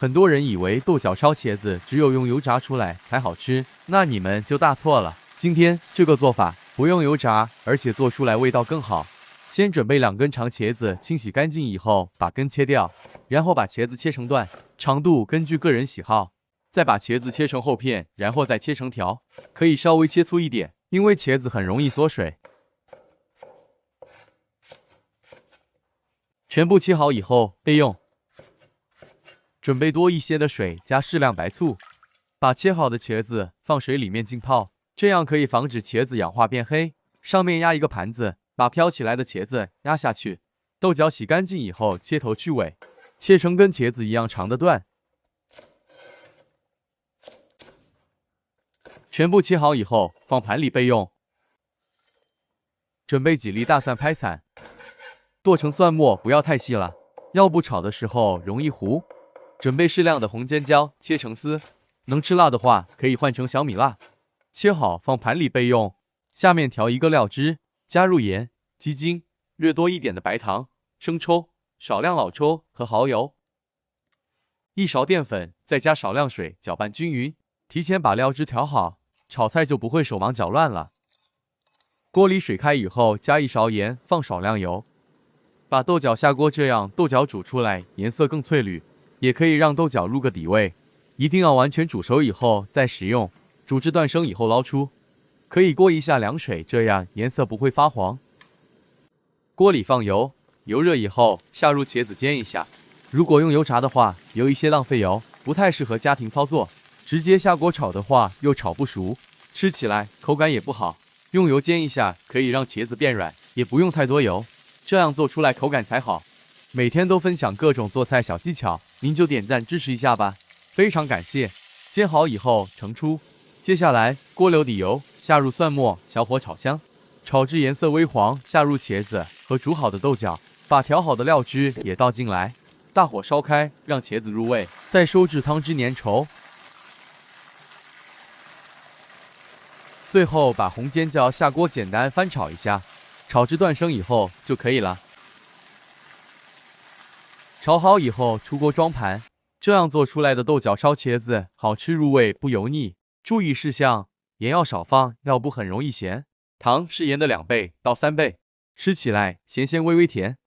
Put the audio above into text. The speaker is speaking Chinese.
很多人以为豆角烧茄子只有用油炸出来才好吃，那你们就大错了。今天这个做法不用油炸，而且做出来味道更好。先准备2根长茄子，清洗干净以后把根切掉，然后把茄子切成段，长度根据个人喜好。再把茄子切成厚片，然后再切成条，可以稍微切粗一点，因为茄子很容易缩水。全部切好以后备用。准备多一些的水，加适量白醋，把切好的茄子放水里面浸泡，这样可以防止茄子氧化变黑。上面压一个盘子，把飘起来的茄子压下去。豆角洗干净以后切头去尾，切成跟茄子一样长的段。全部切好以后放盘里备用。准备几粒大蒜拍散，剁成蒜末，不要太细了，要不炒的时候容易糊。准备适量的红尖椒，切成丝，能吃辣的话可以换成小米辣。切好放盘里备用。下面调一个料汁，加入盐、鸡精、略多一点的白糖、生抽、少量老抽和蚝油，1勺淀粉，再加少量水，搅拌均匀。提前把料汁调好，炒菜就不会手忙脚乱了。锅里水开以后，加1勺盐，放少量油，把豆角下锅，这样豆角煮出来颜色更翠绿。也可以让豆角入个底味，一定要完全煮熟以后再食用。煮至断生以后捞出，可以过一下凉水，这样颜色不会发黄。锅里放油，油热以后下入茄子煎一下。如果用油炸的话，有一些浪费油，不太适合家庭操作。直接下锅炒的话又炒不熟，吃起来口感也不好。用油煎一下可以让茄子变软，也不用太多油，这样做出来口感才好。每天都分享各种做菜小技巧，您就点赞支持一下吧，非常感谢。煎好以后盛出，接下来锅留底油，下入蒜末，小火炒香，炒至颜色微黄，下入茄子和煮好的豆角，把调好的料汁也倒进来，大火烧开，让茄子入味，再收至汤汁粘稠。最后把红尖椒下锅简单翻炒一下，炒至断生以后就可以了。炒好以后出锅装盘，这样做出来的豆角烧茄子好吃入味不油腻。注意事项：盐要少放，要不很容易咸。糖是盐的2倍到3倍，吃起来咸咸微微甜。